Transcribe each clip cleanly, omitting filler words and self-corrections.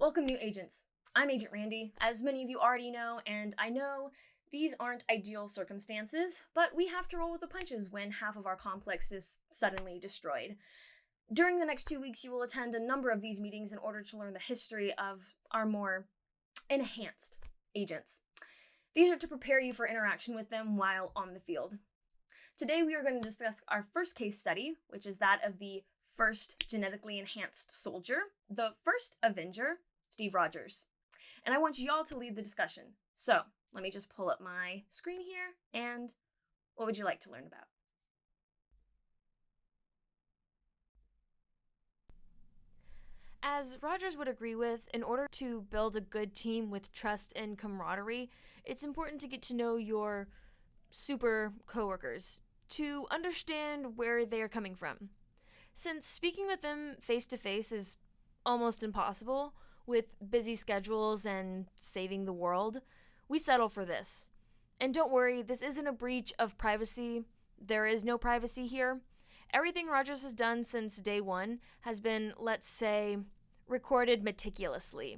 Welcome, new agents. I'm Agent Randi, as many of you already know, and I know these aren't ideal circumstances, but we have to roll with the punches when half of our complex is suddenly destroyed. During the next 2 weeks, you will attend a number of these meetings in order to learn the history of our more enhanced agents. These are to prepare you for interaction with them while on the field. Today, we are going to discuss our first case study, which is that of the first genetically enhanced soldier, the first Avenger, Steve Rogers. And I want y'all to lead the discussion. So, let me just pull up my screen here, and what would you like to learn about? As Rogers would agree with, in order to build a good team with trust and camaraderie, it's important to get to know your super coworkers, to understand where they are coming from. Since speaking with them face to face is almost impossible, with busy schedules and saving the world, we settle for this. And don't worry, this isn't a breach of privacy. There is no privacy here. Everything Rogers has done since day one has been, let's say, recorded meticulously.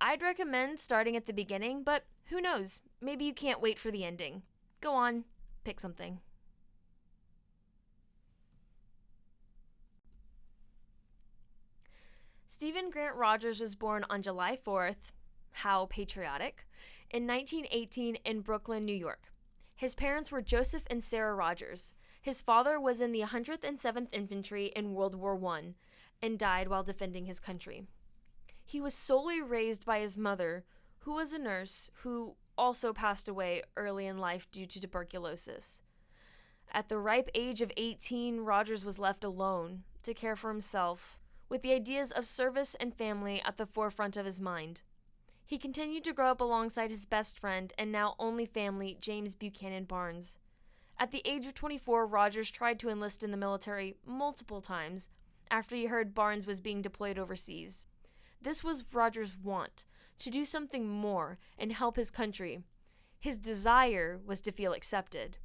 I'd recommend starting at the beginning, but who knows? Maybe you can't wait for the ending. Go on, pick something. Stephen Grant Rogers was born on July 4th, how patriotic, in 1918 in Brooklyn, New York. His parents were Joseph and Sarah Rogers. His father was in the 107th Infantry in World War I and died while defending his country. He was solely raised by his mother, who was a nurse who also passed away early in life due to tuberculosis. At the ripe age of 18, Rogers was left alone to care for himself, with the ideas of service and family at the forefront of his mind. He continued to grow up alongside his best friend and now only family, James Buchanan Barnes. At the age of 24, Rogers tried to enlist in the military multiple times after he heard Barnes was being deployed overseas. This was Rogers' want, to do something more and help his country. His desire was to feel accepted,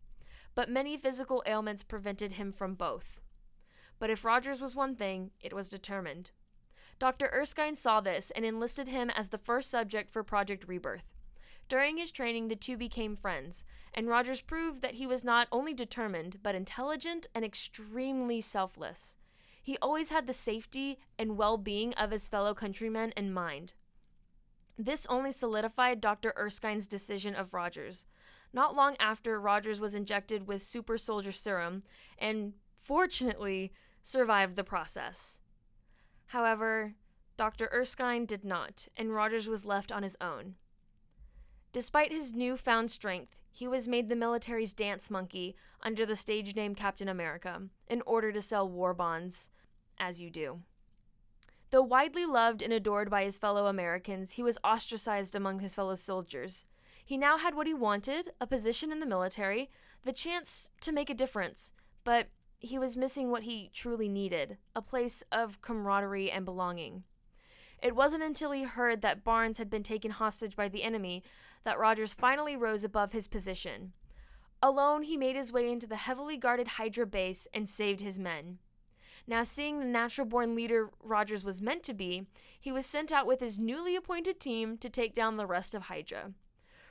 but many physical ailments prevented him from both. But if Rogers was one thing, it was determined. Dr. Erskine saw this and enlisted him as the first subject for Project Rebirth. During his training, the two became friends, and Rogers proved that he was not only determined, but intelligent and extremely selfless. He always had the safety and well-being of his fellow countrymen in mind. This only solidified Dr. Erskine's decision of Rogers. Not long after, Rogers was injected with super soldier serum, and fortunately, survived the process. However, Dr. Erskine did not, and Rogers was left on his own. Despite his newfound strength, he was made the military's dance monkey under the stage name Captain America in order to sell war bonds, as you do. Though widely loved and adored by his fellow Americans, he was ostracized among his fellow soldiers. He now had what he wanted, a position in the military, the chance to make a difference, but he was missing what he truly needed, a place of camaraderie and belonging. It wasn't until he heard that Barnes had been taken hostage by the enemy that Rogers finally rose above his position. Alone, he made his way into the heavily guarded Hydra base and saved his men. Now, seeing the natural-born leader Rogers was meant to be, he was sent out with his newly appointed team to take down the rest of Hydra.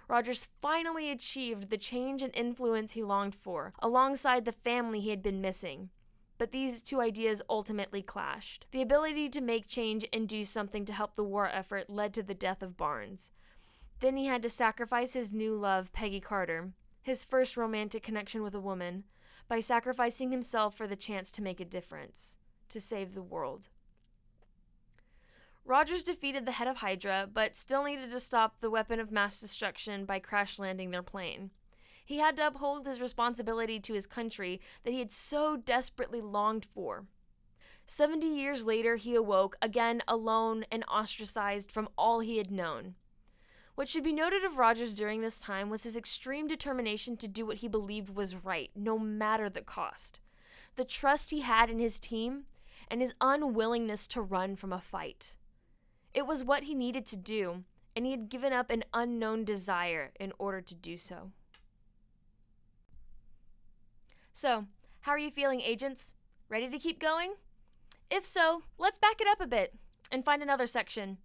Rogers finally achieved the change and influence he longed for, alongside the family he had been missing. But these two ideas ultimately clashed. The ability to make change and do something to help the war effort led to the death of Barnes. Then he had to sacrifice his new love, Peggy Carter, his first romantic connection with a woman, by sacrificing himself for the chance to make a difference, to save the world. Rogers defeated the head of Hydra, but still needed to stop the weapon of mass destruction by crash landing their plane. He had to uphold his responsibility to his country that he had so desperately longed for. 70 years later, he awoke, again alone and ostracized from all he had known. What should be noted of Rogers during this time was his extreme determination to do what he believed was right, no matter the cost. The trust he had in his team, and his unwillingness to run from a fight. It was what he needed to do, and he had given up an unknown desire in order to do so. So, how are you feeling, agents? Ready to keep going? If so, let's back it up a bit and find another section.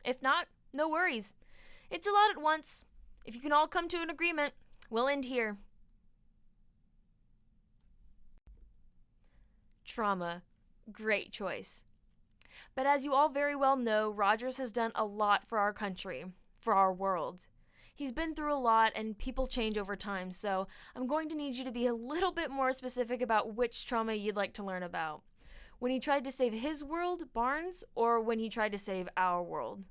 If not, no worries. It's a lot at once. If you can all come to an agreement, we'll end here. Trauma. Great choice. But as you all very well know, Rogers has done a lot for our country, for our world. He's been through a lot and people change over time, so I'm going to need you to be a little bit more specific about which trauma you'd like to learn about. When he tried to save his world, Barnes, or when he tried to save our world?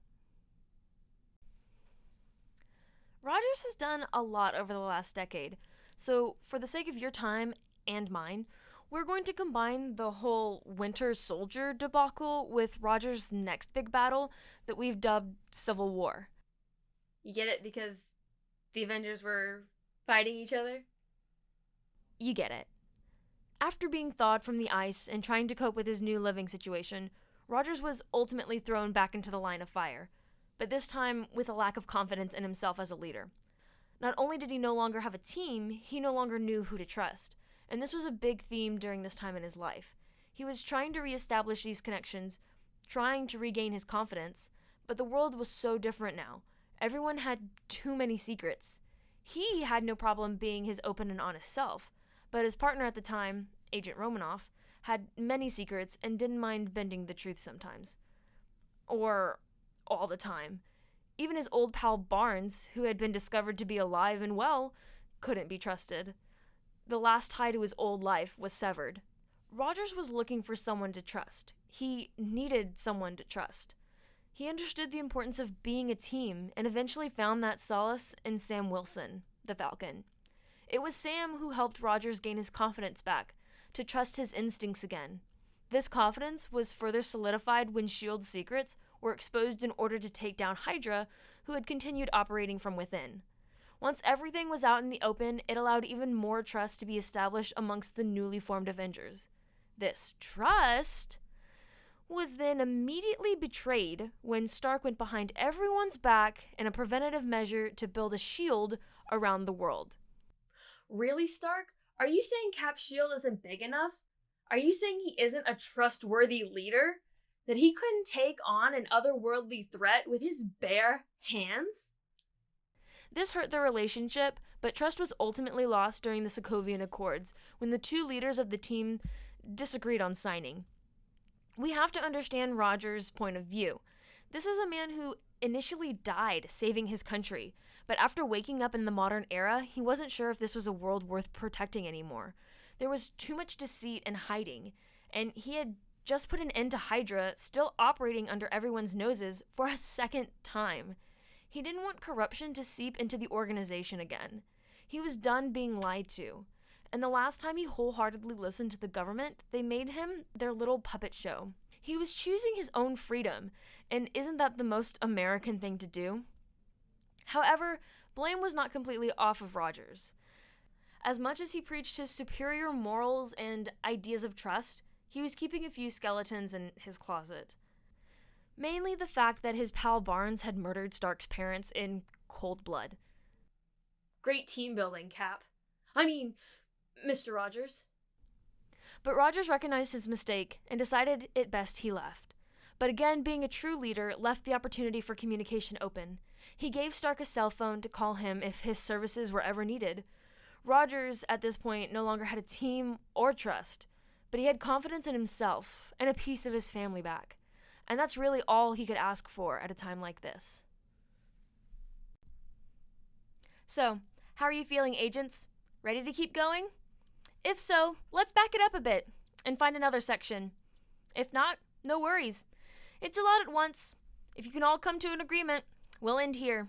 Rogers has done a lot over the last decade, so for the sake of your time and mine, we're going to combine the whole Winter Soldier debacle with Rogers' next big battle that we've dubbed Civil War. You get it? Because the Avengers were fighting each other? You get it. After being thawed from the ice and trying to cope with his new living situation, Rogers was ultimately thrown back into the line of fire, but this time with a lack of confidence in himself as a leader. Not only did he no longer have a team, he no longer knew who to trust, and this was a big theme during this time in his life. He was trying to reestablish these connections, trying to regain his confidence, but the world was so different now. Everyone had too many secrets. He had no problem being his open and honest self, but his partner at the time, Agent Romanoff, had many secrets and didn't mind bending the truth sometimes. Or all the time. Even his old pal Barnes, who had been discovered to be alive and well, couldn't be trusted. The last tie to his old life was severed. Rogers was looking for someone to trust. He needed someone to trust. He understood the importance of being a team and eventually found that solace in Sam Wilson, the Falcon. It was Sam who helped Rogers gain his confidence back, to trust his instincts again. This confidence was further solidified when S.H.I.E.L.D.'s secrets were exposed in order to take down Hydra, who had continued operating from within. Once everything was out in the open, it allowed even more trust to be established amongst the newly formed Avengers. This trust was then immediately betrayed when Stark went behind everyone's back in a preventative measure to build a shield around the world. Really, Stark? Are you saying Cap's shield isn't big enough? Are you saying he isn't a trustworthy leader? That he couldn't take on an otherworldly threat with his bare hands? This hurt their relationship, but trust was ultimately lost during the Sokovian Accords, when the two leaders of the team disagreed on signing. We have to understand Rogers' point of view. This is a man who initially died saving his country, but after waking up in the modern era, he wasn't sure if this was a world worth protecting anymore. There was too much deceit and hiding, and he had just put an end to Hydra, still operating under everyone's noses for a second time. He didn't want corruption to seep into the organization again. He was done being lied to. And the last time he wholeheartedly listened to the government, they made him their little puppet show. He was choosing his own freedom, and isn't that the most American thing to do? However, blame was not completely off of Rogers. As much as he preached his superior morals and ideas of trust, he was keeping a few skeletons in his closet. Mainly the fact that his pal Barnes had murdered Stark's parents in cold blood. Great team building, Cap. Mr. Rogers. But Rogers recognized his mistake and decided it best he left. But again, being a true leader left the opportunity for communication open. He gave Stark a cell phone to call him if his services were ever needed. Rogers, at this point, no longer had a team or trust, but he had confidence in himself and a piece of his family back. And that's really all he could ask for at a time like this. So, how are you feeling, agents? Ready to keep going? If so, let's back it up a bit and find another section. If not, no worries. It's a lot at once. If you can all come to an agreement, we'll end here.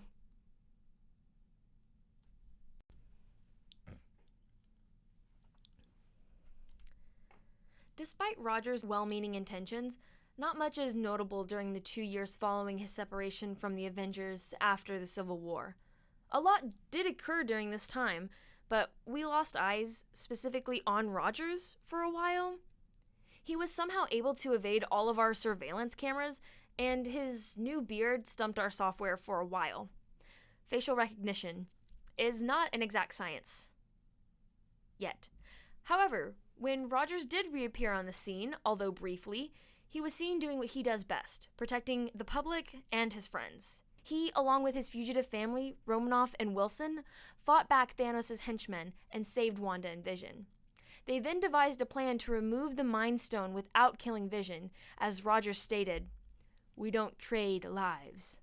Despite Rogers' well-meaning intentions, not much is notable during the 2 years following his separation from the Avengers after the Civil War. A lot did occur during this time, but we lost eyes, specifically on Rogers, for a while. He was somehow able to evade all of our surveillance cameras, and his new beard stumped our software for a while. Facial recognition is not an exact science. Yet. However, when Rogers did reappear on the scene, although briefly, He was seen doing what he does best, protecting the public and his friends. He, along with his fugitive family, Romanoff and Wilson, fought back Thanos' henchmen and saved Wanda and Vision. They then devised a plan to remove the Mind Stone without killing Vision, as Rogers stated, "We don't trade lives."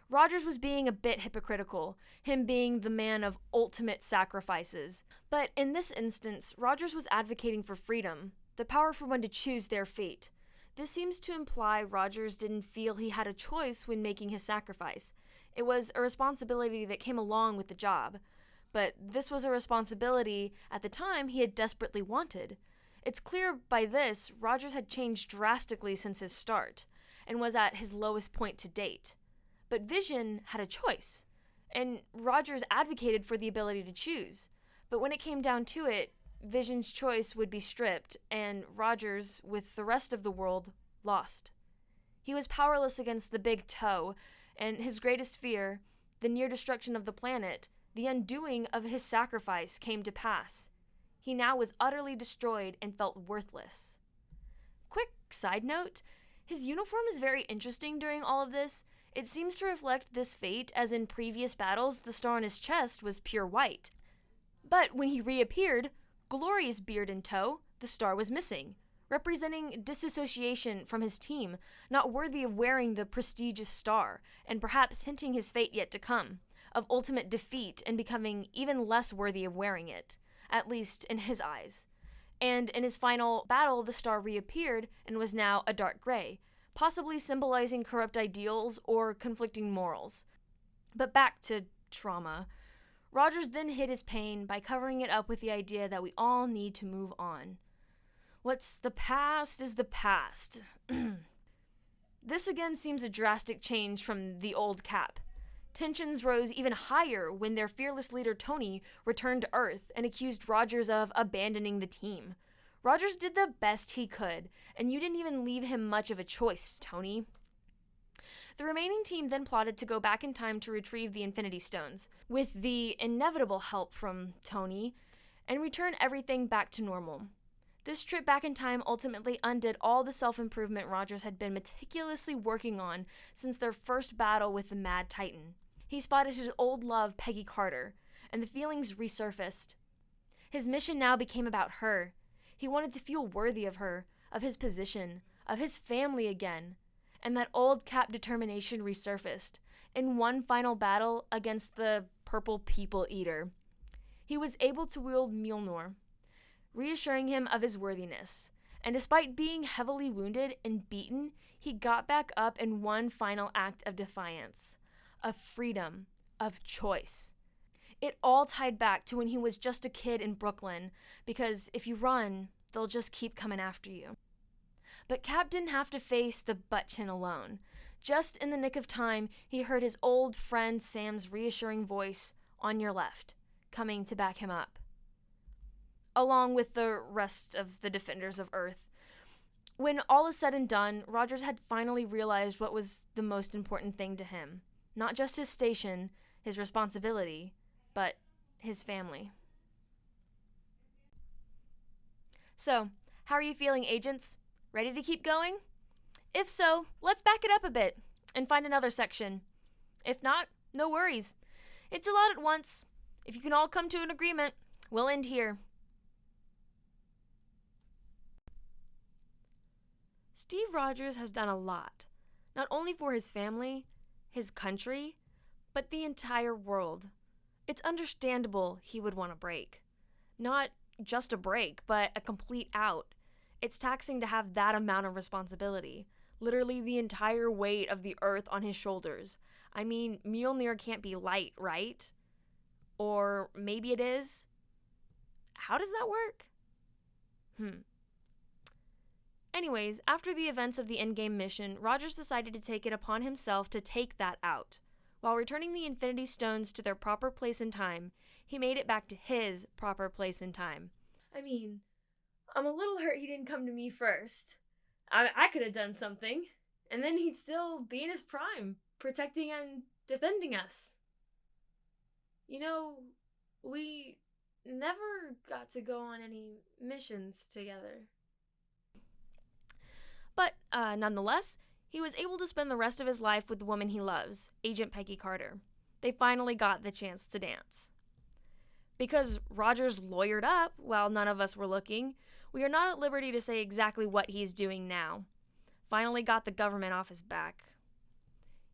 Rogers was being a bit hypocritical, him being the man of ultimate sacrifices. But in this instance, Rogers was advocating for freedom, the power for one to choose their fate. This seems to imply Rogers didn't feel he had a choice when making his sacrifice. It was a responsibility that came along with the job. But this was a responsibility at the time he had desperately wanted. It's clear by this, Rogers had changed drastically since his start, and was at his lowest point to date. But Vision had a choice, and Rogers advocated for the ability to choose. But when it came down to it, Vision's choice would be stripped, and Rogers, with the rest of the world, lost. He was powerless against the Big Toe, and his greatest fear, the near destruction of the planet, the undoing of his sacrifice, came to pass. He now was utterly destroyed and felt worthless. Quick side note, his uniform is very interesting during all of this. It seems to reflect this fate, as in previous battles, the star on his chest was pure white. But when he reappeared, Glorious beard in tow, the star was missing, representing disassociation from his team, not worthy of wearing the prestigious star, and perhaps hinting his fate yet to come, of ultimate defeat and becoming even less worthy of wearing it, at least in his eyes. And in his final battle, the star reappeared and was now a dark gray, possibly symbolizing corrupt ideals or conflicting morals. But back to trauma. Rogers then hid his pain by covering it up with the idea that we all need to move on. What's the past is the past. This again seems a drastic change from the old Cap. Tensions rose even higher when their fearless leader Tony returned to Earth and accused Rogers of abandoning the team. Rogers did the best he could, and you didn't even leave him much of a choice, Tony. The remaining team then plotted to go back in time to retrieve the Infinity Stones, with the inevitable help from Tony, and return everything back to normal. This trip back in time ultimately undid all the self-improvement Rogers had been meticulously working on since their first battle with the Mad Titan. He spotted his old love, Peggy Carter, and the feelings resurfaced. His mission now became about her. He wanted to feel worthy of her, of his position, of his family again. And that old Cap determination resurfaced in one final battle against the Purple People Eater. He was able to wield Mjolnir, reassuring him of his worthiness. And despite being heavily wounded and beaten, he got back up in one final act of defiance, of freedom, of choice. It all tied back to when he was just a kid in Brooklyn, because if you run, they'll just keep coming after you. But Cap didn't have to face the butt-chin alone. Just in the nick of time, he heard his old friend Sam's reassuring voice, "On your left," coming to back him up. Along with the rest of the defenders of Earth. When all is said and done, Rogers had finally realized what was the most important thing to him. Not just his station, his responsibility, but his family. So, how are you feeling, agents? Ready to keep going? If so, let's back it up a bit and find another section. If not, no worries. It's a lot at once. If you can all come to an agreement, we'll end here. Steve Rogers has done a lot, not only for his family, his country, but the entire world. It's understandable he would want a break. Not just a break, but a complete out. It's taxing to have that amount of responsibility. Literally the entire weight of the Earth on his shoulders. I mean, Mjolnir can't be light, right? Or maybe it is? How does that work? Anyways, after the events of the Endgame mission, Rogers decided to take it upon himself to take that out. While returning the Infinity Stones to their proper place in time, he made it back to his proper place in time. I mean, I'm a little hurt he didn't come to me first. I could have done something, and then he'd still be in his prime, protecting and defending us. You know, we never got to go on any missions together. But nonetheless, he was able to spend the rest of his life with the woman he loves, Agent Peggy Carter. They finally got the chance to dance. Because Rogers lawyered up while none of us were looking, we are not at liberty to say exactly what he's doing now. Finally got the government off his back.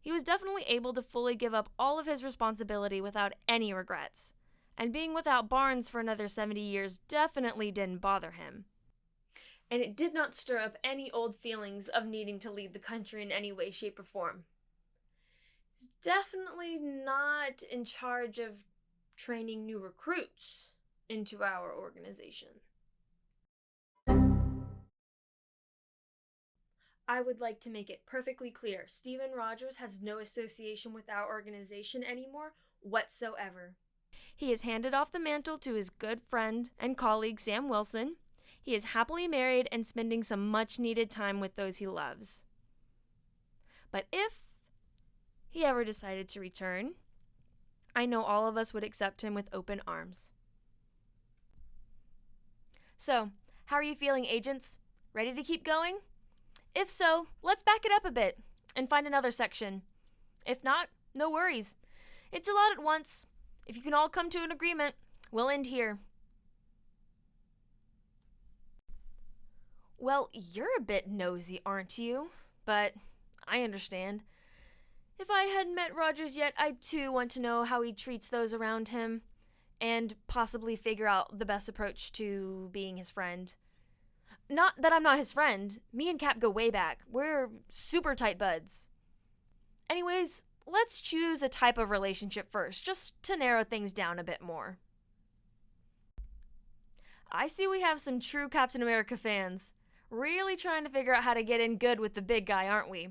He was definitely able to fully give up all of his responsibility without any regrets. And being without Barnes for another 70 years definitely didn't bother him. And it did not stir up any old feelings of needing to lead the country in any way, shape, or form. He's definitely not in charge of training new recruits into our organization. I would like to make it perfectly clear, Steven Rogers has no association with our organization anymore whatsoever. He has handed off the mantle to his good friend and colleague Sam Wilson. He is happily married and spending some much-needed time with those he loves. But if he ever decided to return, I know all of us would accept him with open arms. So, how are you feeling, agents? Ready to keep going? If so, let's back it up a bit and find another section. If not, no worries. It's a lot at once. If you can all come to an agreement, we'll end here. Well, you're a bit nosy, aren't you? But I understand. If I hadn't met Rogers yet, I too want to know how he treats those around him, and possibly figure out the best approach to being his friend. Not that I'm not his friend. Me and Cap go way back. We're super tight buds. Anyways, let's choose a type of relationship first, just to narrow things down a bit more. I see we have some true Captain America fans. Really trying to figure out how to get in good with the big guy, aren't we?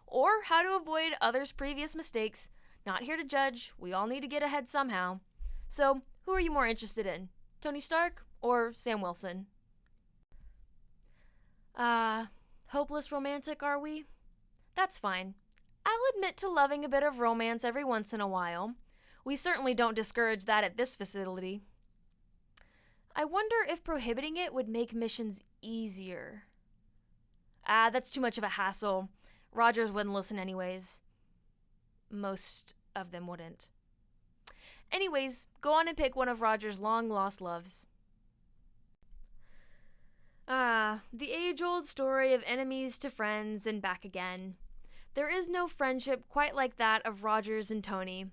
Or how to avoid others' previous mistakes. Not here to judge. We all need to get ahead somehow. So, who are you more interested in? Tony Stark or Sam Wilson? Hopeless romantic, are we? That's fine. I'll admit to loving a bit of romance every once in a while. We certainly don't discourage that at this facility. I wonder if prohibiting it would make missions easier. That's too much of a hassle. Rogers wouldn't listen anyways. Most of them wouldn't. Anyways, go on and pick one of Rogers' long-lost loves. The age-old story of enemies to friends and back again. There is no friendship quite like that of Rogers and Tony.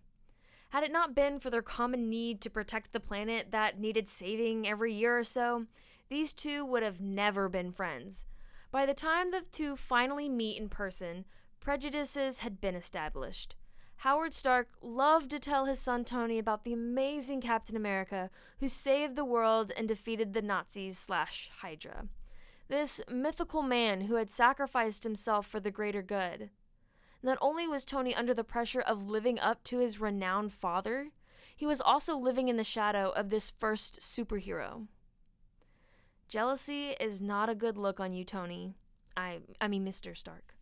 Had it not been for their common need to protect the planet that needed saving every year or so, these two would have never been friends. By the time the two finally meet in person, prejudices had been established. Howard Stark loved to tell his son Tony about the amazing Captain America who saved the world and defeated the Nazis/Hydra. This mythical man who had sacrificed himself for the greater good. Not only was Tony under the pressure of living up to his renowned father, he was also living in the shadow of this first superhero. Jealousy is not a good look on you, Tony. I mean Mr. Stark.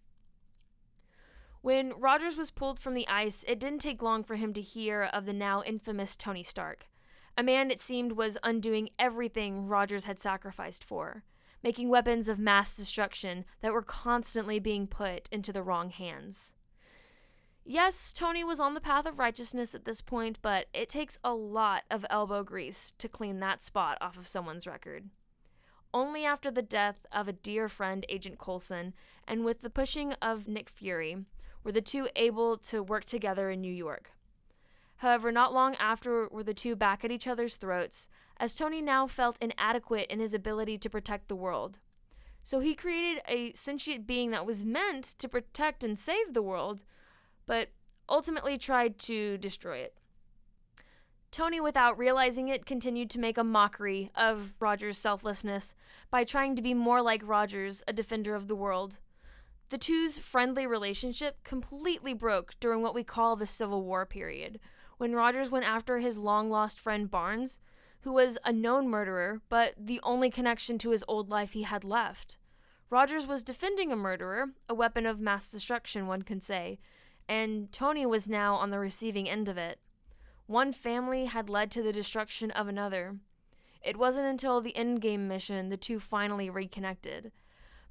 When Rogers was pulled from the ice, it didn't take long for him to hear of the now infamous Tony Stark, a man it seemed was undoing everything Rogers had sacrificed for, making weapons of mass destruction that were constantly being put into the wrong hands. Yes, Tony was on the path of righteousness at this point, but it takes a lot of elbow grease to clean that spot off of someone's record. Only after the death of a dear friend, Agent Coulson, and with the pushing of Nick Fury, were the two able to work together in New York. However, not long after were the two back at each other's throats, as Tony now felt inadequate in his ability to protect the world. So he created a sentient being that was meant to protect and save the world, but ultimately tried to destroy it. Tony, without realizing it, continued to make a mockery of Rogers' selflessness by trying to be more like Rogers, a defender of the world. The two's friendly relationship completely broke during what we call the Civil War period, when Rogers went after his long-lost friend Barnes, who was a known murderer, but the only connection to his old life he had left. Rogers was defending a murderer, a weapon of mass destruction, one can say, and Tony was now on the receiving end of it. One family had led to the destruction of another. It wasn't until the Endgame mission the two finally reconnected.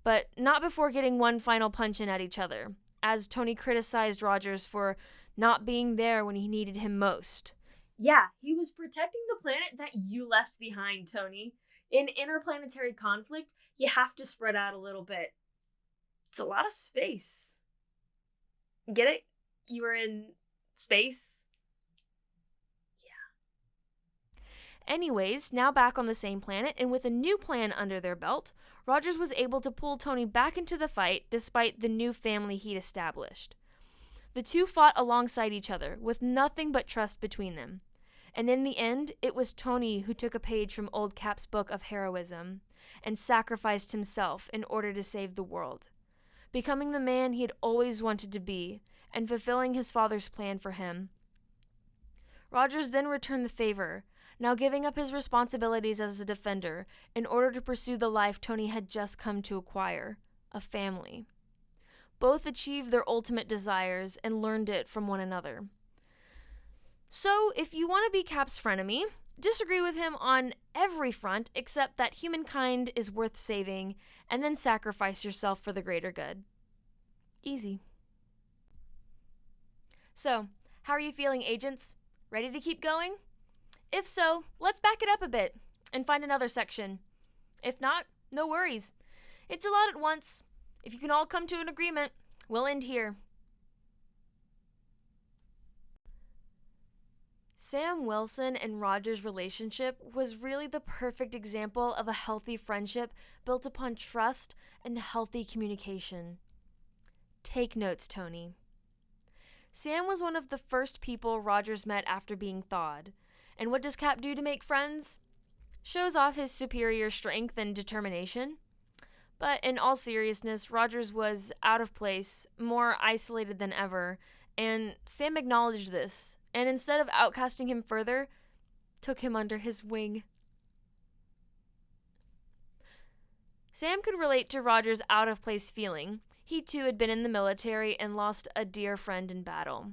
but not before getting one final punch in at each other, as Tony criticized Rogers for not being there when he needed him most. Yeah, he was protecting the planet that you left behind, Tony. In interplanetary conflict, you have to spread out a little bit. It's a lot of space. Get it? You were in space? Yeah. Anyways, now back on the same planet and with a new plan under their belt, Rogers was able to pull Tony back into the fight despite the new family he'd established. The two fought alongside each other with nothing but trust between them. And in the end, it was Tony who took a page from old Cap's book of heroism and sacrificed himself in order to save the world, becoming the man he had always wanted to be and fulfilling his father's plan for him. Rogers then returned the favor, now giving up his responsibilities as a defender in order to pursue the life Tony had just come to acquire, a family. Both achieved their ultimate desires and learned it from one another. So, if you want to be Cap's frenemy, disagree with him on every front except that humankind is worth saving, and then sacrifice yourself for the greater good. Easy. So, how are you feeling, agents? Ready to keep going? If so, let's back it up a bit and find another section. If not, no worries. It's a lot at once. If you can all come to an agreement, we'll end here. Sam Wilson and Rogers' relationship was really the perfect example of a healthy friendship built upon trust and healthy communication. Take notes, Tony. Sam was one of the first people Rogers met after being thawed. And what does Cap do to make friends? Shows off his superior strength and determination. But in all seriousness, Rogers was out of place, more isolated than ever, and Sam acknowledged this, and instead of outcasting him further, took him under his wing. Sam could relate to Rogers' out-of-place feeling. He too had been in the military and lost a dear friend in battle.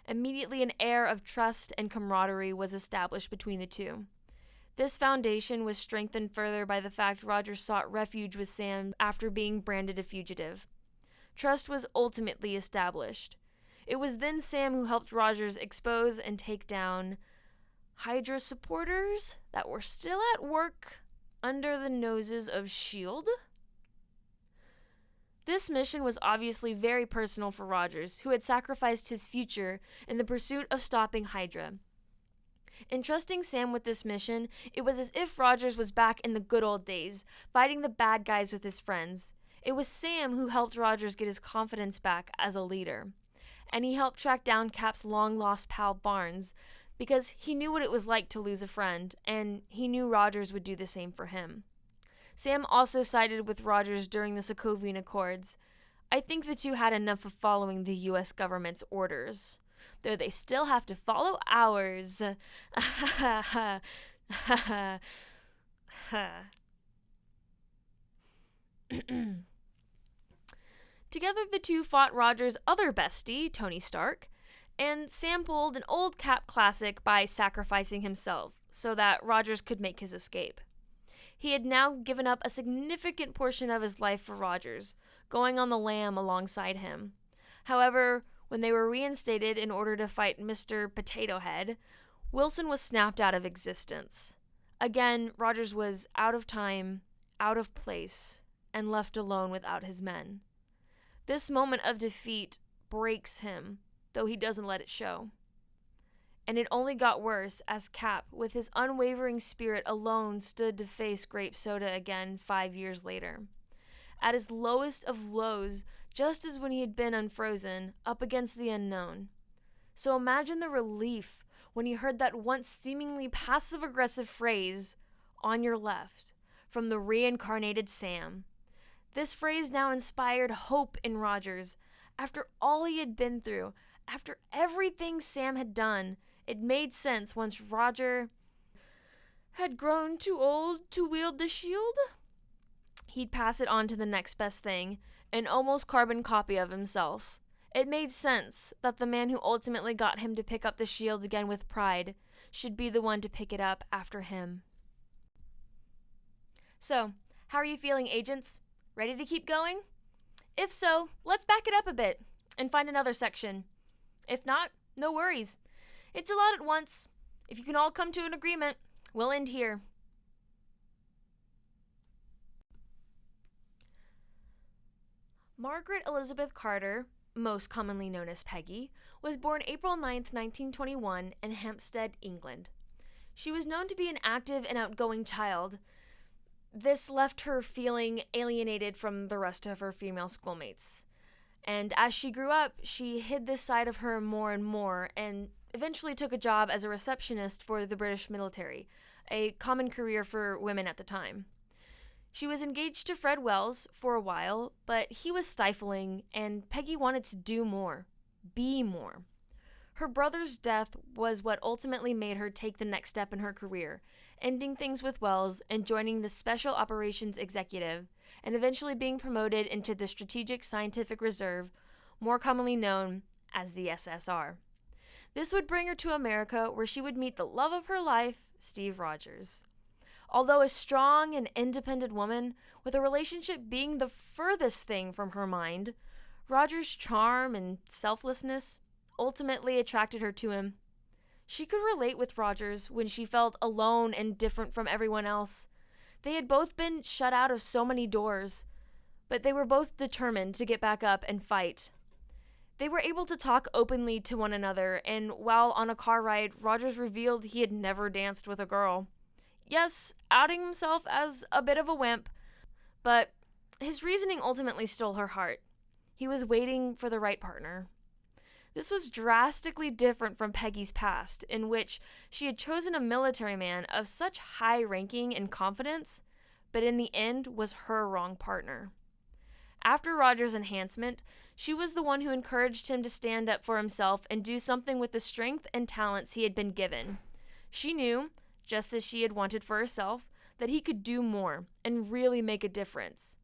Immediately an air of trust and camaraderie was established between the two. This foundation was strengthened further by the fact Rogers sought refuge with Sam after being branded a fugitive. Trust was ultimately established. It was then Sam who helped Rogers expose and take down Hydra supporters that were still at work under the noses of S.H.I.E.L.D. This mission was obviously very personal for Rogers, who had sacrificed his future in the pursuit of stopping Hydra. Entrusting Sam with this mission, it was as if Rogers was back in the good old days, fighting the bad guys with his friends. It was Sam who helped Rogers get his confidence back as a leader. And he helped track down Cap's long-lost pal Barnes, because he knew what it was like to lose a friend, and he knew Rogers would do the same for him. Sam also sided with Rogers during the Sokovian Accords. I think the two had enough of following the U.S. government's orders, though they still have to follow ours. Together the two fought Rogers' other bestie, Tony Stark, and Sam pulled an old Cap classic by sacrificing himself so that Rogers could make his escape. He had now given up a significant portion of his life for Rogers, going on the lam alongside him. However, when they were reinstated in order to fight Mr. Potato Head, Wilson was snapped out of existence. Again, Rogers was out of time, out of place, and left alone without his men. This moment of defeat breaks him, though he doesn't let it show. And it only got worse as Cap, with his unwavering spirit alone, stood to face Grape Soda again 5 years later. At his lowest of lows, just as when he had been unfrozen, up against the unknown. So imagine the relief when he heard that once seemingly passive-aggressive phrase, "on your left," from the reincarnated Sam. This phrase now inspired hope in Rogers. After all he had been through, after everything Sam had done, it made sense once Roger had grown too old to wield the shield. He'd pass it on to the next best thing, an almost carbon copy of himself. It made sense that the man who ultimately got him to pick up the shield again with pride should be the one to pick it up after him. So, how are you feeling, agents? Ready to keep going? If so, let's back it up a bit and find another section. If not, no worries. It's a lot at once. If you can all come to an agreement, we'll end here. Margaret Elizabeth Carter, most commonly known as Peggy, was born April 9th, 1921 in Hampstead, England. She was known to be an active and outgoing child. This left her feeling alienated from the rest of her female schoolmates. And as she grew up, she hid this side of her more and more, and eventually took a job as a receptionist for the British military, a common career for women at the time. She was engaged to Fred Wells for a while, but he was stifling, and Peggy wanted to do more, be more. Her brother's death was what ultimately made her take the next step in her career, ending things with Wells and joining the Special Operations Executive, and eventually being promoted into the Strategic Scientific Reserve, more commonly known as the SSR. This would bring her to America, where she would meet the love of her life, Steve Rogers. Although a strong and independent woman, with a relationship being the furthest thing from her mind, Rogers' charm and selflessness ultimately attracted her to him. She could relate with Rogers when she felt alone and different from everyone else. They had both been shut out of so many doors, but they were both determined to get back up and fight. They were able to talk openly to one another, and while on a car ride, Rogers revealed he had never danced with a girl. Yes, outing himself as a bit of a wimp, but his reasoning ultimately stole her heart. He was waiting for the right partner. This was drastically different from Peggy's past, in which she had chosen a military man of such high ranking and confidence, but in the end was her wrong partner. After Rogers' enhancement, she was the one who encouraged him to stand up for himself and do something with the strength and talents he had been given. She knew, just as she had wanted for herself, that he could do more and really make a difference.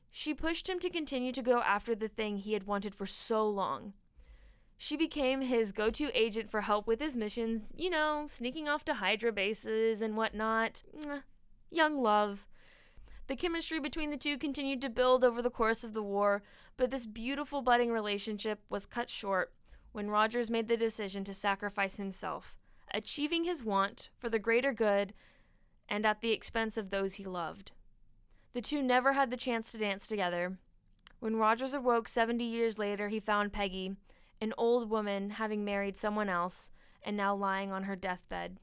She pushed him to continue to go after the thing he had wanted for so long. She became his go-to agent for help with his missions, sneaking off to Hydra bases and whatnot. Young love. The chemistry between the two continued to build over the course of the war, but this beautiful budding relationship was cut short when Rogers made the decision to sacrifice himself, achieving his want for the greater good and at the expense of those he loved. The two never had the chance to dance together. When Rogers awoke 70 years later, he found Peggy, an old woman having married someone else and now lying on her deathbed.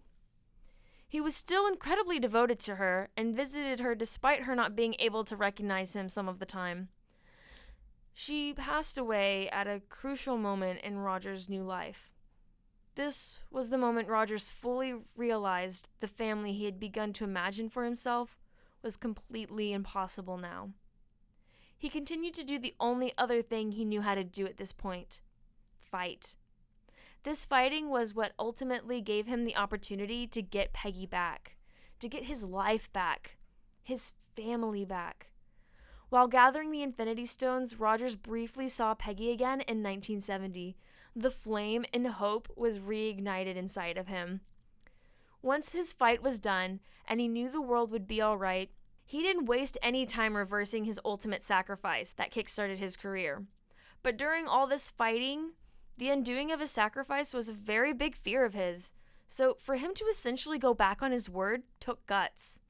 He was still incredibly devoted to her and visited her despite her not being able to recognize him some of the time. She passed away at a crucial moment in Rogers' new life. This was the moment Rogers fully realized the family he had begun to imagine for himself was completely impossible now. He continued to do the only other thing he knew how to do at this point: fight. This fighting was what ultimately gave him the opportunity to get Peggy back, to get his life back, his family back. While gathering the Infinity Stones, Rogers briefly saw Peggy again in 1970. The flame and hope was reignited inside of him. Once his fight was done, and he knew the world would be all right, he didn't waste any time reversing his ultimate sacrifice that kickstarted his career. But during all this fighting, the undoing of his sacrifice was a very big fear of his, so for him to essentially go back on his word took guts.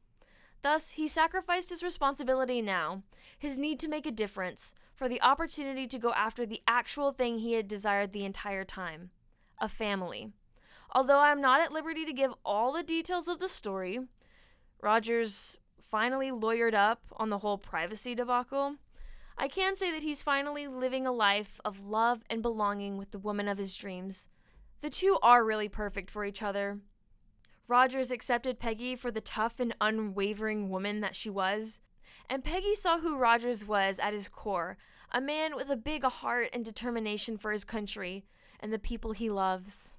Thus, he sacrificed his responsibility now, his need to make a difference, for the opportunity to go after the actual thing he had desired the entire time: a family. Although I'm not at liberty to give all the details of the story, Rogers finally lawyered up on the whole privacy debacle. I can say that he's finally living a life of love and belonging with the woman of his dreams. The two are really perfect for each other. Rogers accepted Peggy for the tough and unwavering woman that she was, and Peggy saw who Rogers was at his core, a man with a big heart and determination for his country and the people he loves.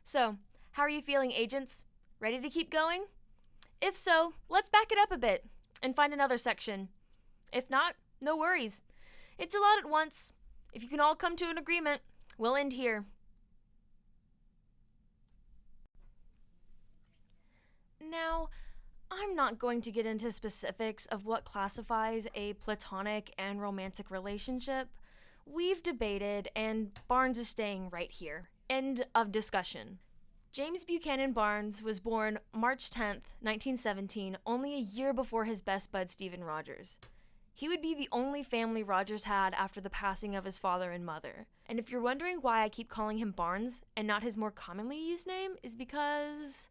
So, how are you feeling, agents? Ready to keep going? If so, let's back it up a bit and find another section. If not, no worries. It's a lot at once. If you can all come to an agreement, we'll end here. Now, I'm not going to get into specifics of what classifies a platonic and romantic relationship. We've debated, and Barnes is staying right here. End of discussion. James Buchanan Barnes was born March 10th, 1917, only a year before his best bud Stephen Rogers. He would be the only family Rogers had after the passing of his father and mother. And if you're wondering why I keep calling him Barnes and not his more commonly used name, is because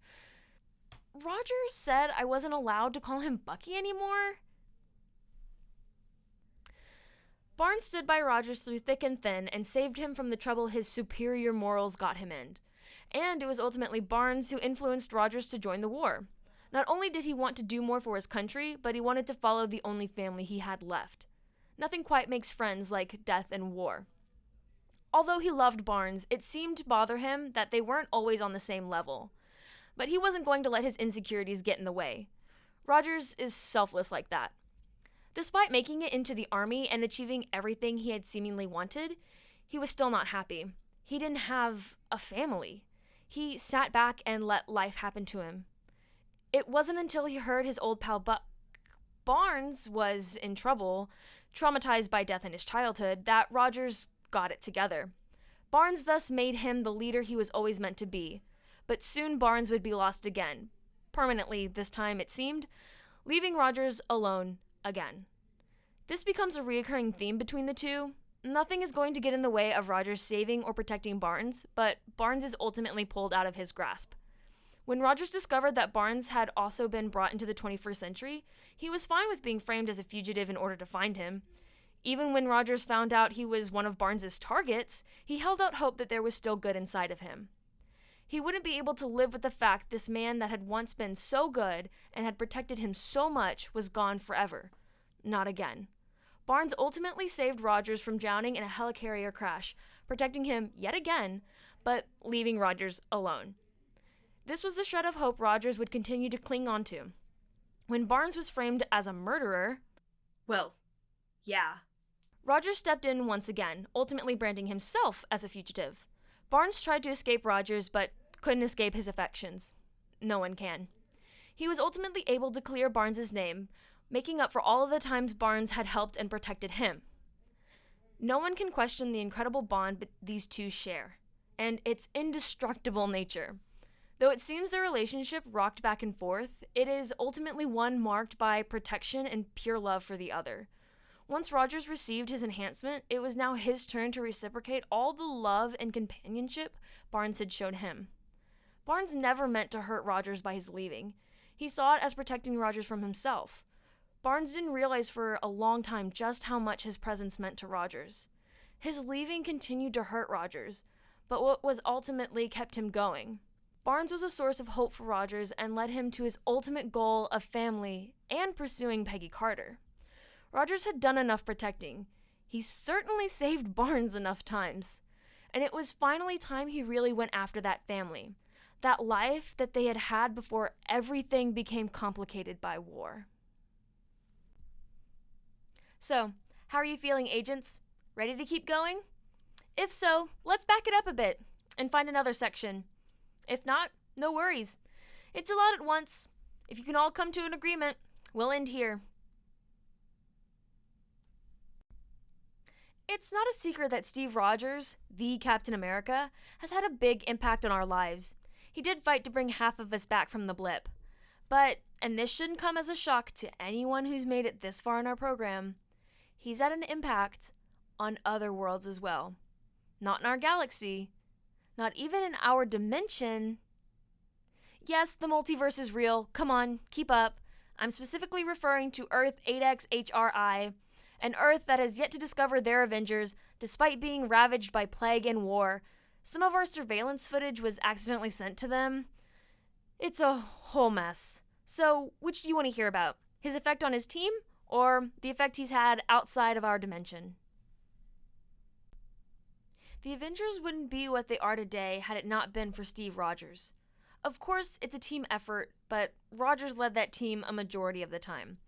Rogers said I wasn't allowed to call him Bucky anymore. Barnes stood by Rogers through thick and thin and saved him from the trouble his superior morals got him in. And it was ultimately Barnes who influenced Rogers to join the war. Not only did he want to do more for his country, but he wanted to follow the only family he had left. Nothing quite makes friends like death and war. Although he loved Barnes, it seemed to bother him that they weren't always on the same level. But he wasn't going to let his insecurities get in the way. Rogers is selfless like that. Despite making it into the army and achieving everything he had seemingly wanted, he was still not happy. He didn't have a family. He sat back and let life happen to him. It wasn't until he heard his old pal Barnes was in trouble, traumatized by death in his childhood, that Rogers got it together. Barnes thus made him the leader he was always meant to be. But soon Barnes would be lost again. Permanently, this time it seemed, leaving Rogers alone again. This becomes a recurring theme between the two. Nothing is going to get in the way of Rogers saving or protecting Barnes, but Barnes is ultimately pulled out of his grasp. When Rogers discovered that Barnes had also been brought into the 21st century, he was fine with being framed as a fugitive in order to find him. Even when Rogers found out he was one of Barnes's targets, he held out hope that there was still good inside of him. He wouldn't be able to live with the fact this man that had once been so good and had protected him so much was gone forever. Not again. Barnes ultimately saved Rogers from drowning in a helicarrier crash, protecting him yet again, but leaving Rogers alone. This was the shred of hope Rogers would continue to cling on to. When Barnes was framed as a murderer, well, yeah, Rogers stepped in once again, ultimately branding himself as a fugitive. Barnes tried to escape Rogers, but couldn't escape his affections. No one can. He was ultimately able to clear Barnes's name, making up for all of the times Barnes had helped and protected him. No one can question the incredible bond these two share, and its indestructible nature. Though it seems their relationship rocked back and forth, it is ultimately one marked by protection and pure love for the other. Once Rogers received his enhancement, it was now his turn to reciprocate all the love and companionship Barnes had shown him. Barnes never meant to hurt Rogers by his leaving. He saw it as protecting Rogers from himself. Barnes didn't realize for a long time just how much his presence meant to Rogers. His leaving continued to hurt Rogers, but what was ultimately kept him going. Barnes was a source of hope for Rogers and led him to his ultimate goal of family and pursuing Peggy Carter. Rogers had done enough protecting. He certainly saved Barnes enough times. And it was finally time he really went after that family, that life that they had had before everything became complicated by war. So, how are you feeling, agents? Ready to keep going? If so, let's back it up a bit and find another section. If not, no worries. It's a lot at once. If you can all come to an agreement, we'll end here. It's not a secret that Steve Rogers, the Captain America, has had a big impact on our lives. He did fight to bring half of us back from the blip. But, and this shouldn't come as a shock to anyone who's made it this far in our program, he's had an impact on other worlds as well. Not in our galaxy, not even in our dimension. Yes, the multiverse is real. Come on, keep up. I'm specifically referring to Earth 8XHRI, an Earth that has yet to discover their Avengers, despite being ravaged by plague and war. Some of our surveillance footage was accidentally sent to them. It's a whole mess. So, which do you want to hear about? His effect on his team, or the effect he's had outside of our dimension? The Avengers wouldn't be what they are today had it not been for Steve Rogers. Of course, it's a team effort, but Rogers led that team a majority of the time,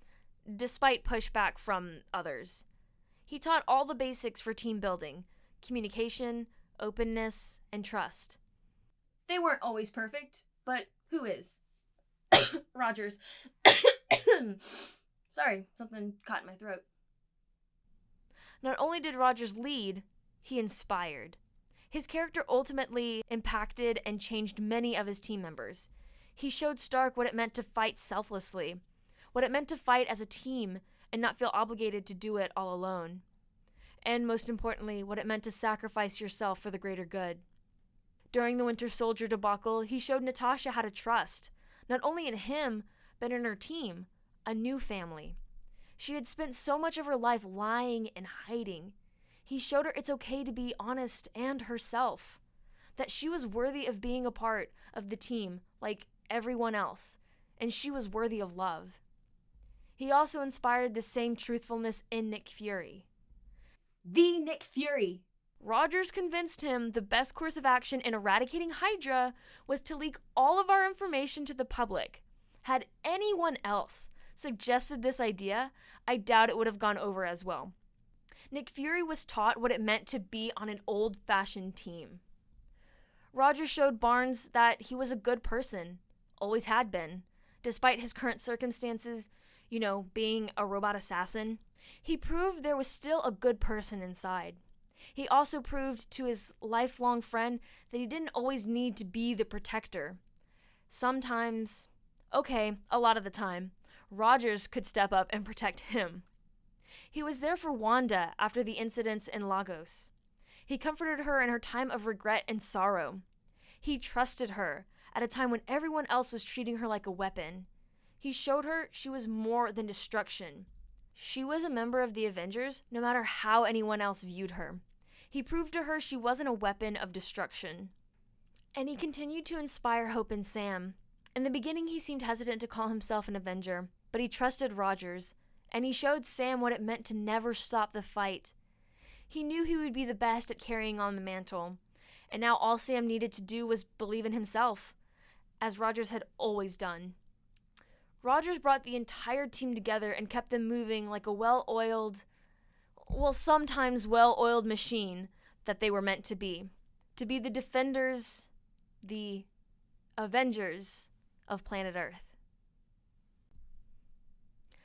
despite pushback from others. He taught all the basics for team building: communication, openness, and trust. They weren't always perfect, but who is? Rogers. Sorry, something caught in my throat. Not only did Rogers lead, he inspired. His character ultimately impacted and changed many of his team members. He showed Stark what it meant to fight selflessly, what it meant to fight as a team and not feel obligated to do it all alone. And most importantly, what it meant to sacrifice yourself for the greater good. During the Winter Soldier debacle, he showed Natasha how to trust, not only in him, but in her team, a new family. She had spent so much of her life lying and hiding. He showed her it's okay to be honest and herself, that she was worthy of being a part of the team like everyone else, and she was worthy of love. He also inspired the same truthfulness in Nick Fury. The Nick Fury! Rogers convinced him the best course of action in eradicating Hydra was to leak all of our information to the public. Had anyone else suggested this idea, I doubt it would have gone over as well. Nick Fury was taught what it meant to be on an old-fashioned team. Rogers showed Barnes that he was a good person, always had been, despite his current circumstances, being a robot assassin. He proved there was still a good person inside. He also proved to his lifelong friend that he didn't always need to be the protector. Sometimes, a lot of the time, Rogers could step up and protect him. He was there for Wanda after the incidents in Lagos. He comforted her in her time of regret and sorrow. He trusted her at a time when everyone else was treating her like a weapon. He showed her she was more than destruction. She was a member of the Avengers no matter how anyone else viewed her. He proved to her she wasn't a weapon of destruction. And he continued to inspire hope in Sam. In the beginning, he seemed hesitant to call himself an Avenger, but he trusted Rogers, and he showed Sam what it meant to never stop the fight. He knew he would be the best at carrying on the mantle, and now all Sam needed to do was believe in himself, as Rogers had always done. Rogers brought the entire team together and kept them moving like a sometimes well-oiled machine that they were meant to be the defenders, the Avengers of planet Earth.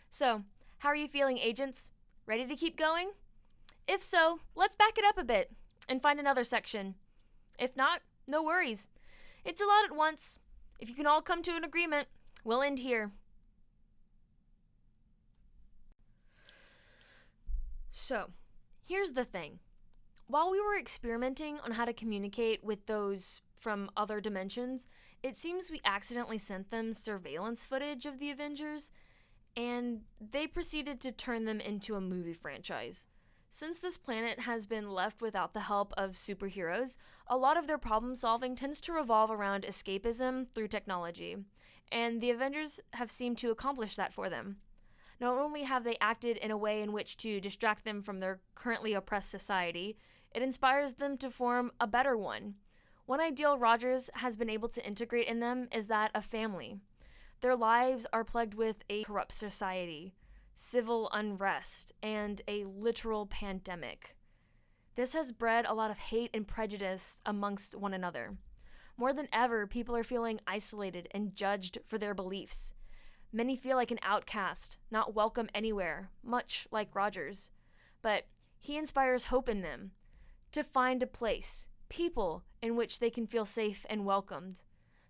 So, how are you feeling, agents? Ready to keep going? If so, let's back it up a bit and find another section. If not, no worries. It's a lot at once. If you can all come to an agreement, we'll end here. So, here's the thing. While we were experimenting on how to communicate with those from other dimensions, it seems we accidentally sent them surveillance footage of the Avengers, and they proceeded to turn them into a movie franchise. Since this planet has been left without the help of superheroes, a lot of their problem solving tends to revolve around escapism through technology, and the Avengers have seemed to accomplish that for them. Not only have they acted in a way in which to distract them from their currently oppressed society, it inspires them to form a better one. One ideal Rogers has been able to integrate in them is that of family. Their lives are plagued with a corrupt society, civil unrest, and a literal pandemic. This has bred a lot of hate and prejudice amongst one another. More than ever, people are feeling isolated and judged for their beliefs. Many feel like an outcast, not welcome anywhere, much like Rogers. But he inspires hope in them, to find a place, people in which they can feel safe and welcomed,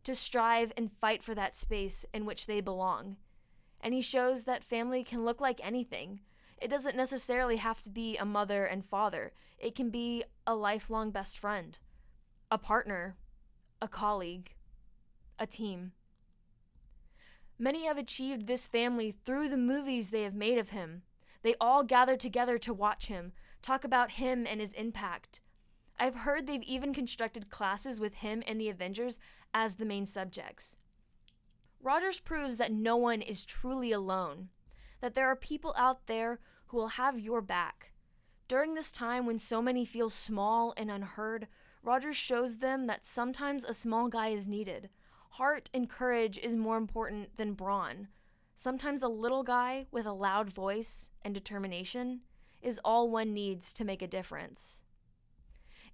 to strive and fight for that space in which they belong. And he shows that family can look like anything. It doesn't necessarily have to be a mother and father. It can be a lifelong best friend, a partner, a colleague, a team. Many have achieved this family through the movies they have made of him. They all gather together to watch him, talk about him and his impact. I've heard they've even constructed classes with him and the Avengers as the main subjects. Rogers proves that no one is truly alone, that there are people out there who will have your back. During this time when so many feel small and unheard, Rogers shows them that sometimes a small guy is needed. Heart and courage is more important than brawn. Sometimes a little guy with a loud voice and determination is all one needs to make a difference.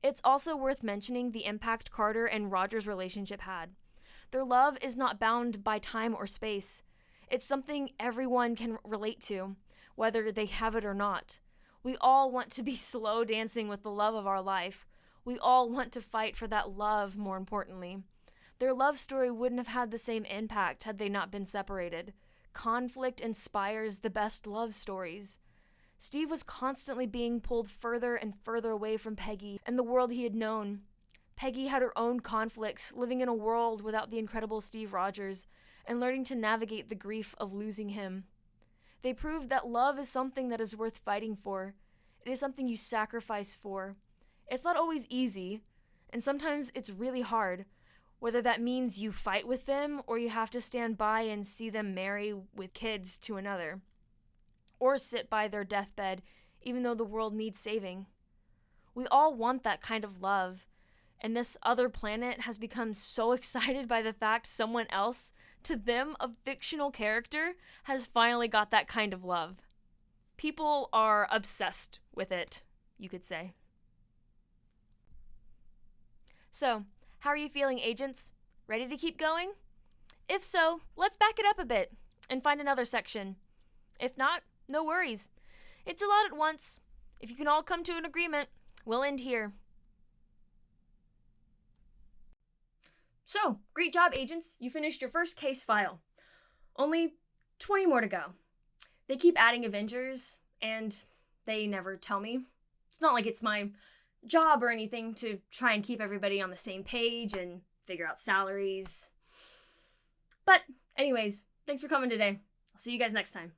It's also worth mentioning the impact Carter and Rogers' relationship had. Their love is not bound by time or space. It's something everyone can relate to, whether they have it or not. We all want to be slow dancing with the love of our life. We all want to fight for that love, more importantly. Their love story wouldn't have had the same impact had they not been separated. Conflict inspires the best love stories. Steve was constantly being pulled further and further away from Peggy and the world he had known. Peggy had her own conflicts, living in a world without the incredible Steve Rogers, and learning to navigate the grief of losing him. They proved that love is something that is worth fighting for. It is something you sacrifice for. It's not always easy, and sometimes it's really hard, whether that means you fight with them or you have to stand by and see them marry with kids to another, or sit by their deathbed even though the world needs saving. We all want that kind of love, and this other planet has become so excited by the fact someone else, to them a fictional character, has finally got that kind of love. People are obsessed with it, you could say. So, how are you feeling, agents? Ready to keep going? If so, let's back it up a bit and find another section. If not, no worries. It's a lot at once. If you can all come to an agreement, we'll end here. So, great job, agents. You finished your first case file. Only 20 more to go. They keep adding Avengers, and they never tell me. It's not like it's my job or anything to try and keep everybody on the same page and figure out salaries. But anyways, thanks for coming today. I'll see you guys next time.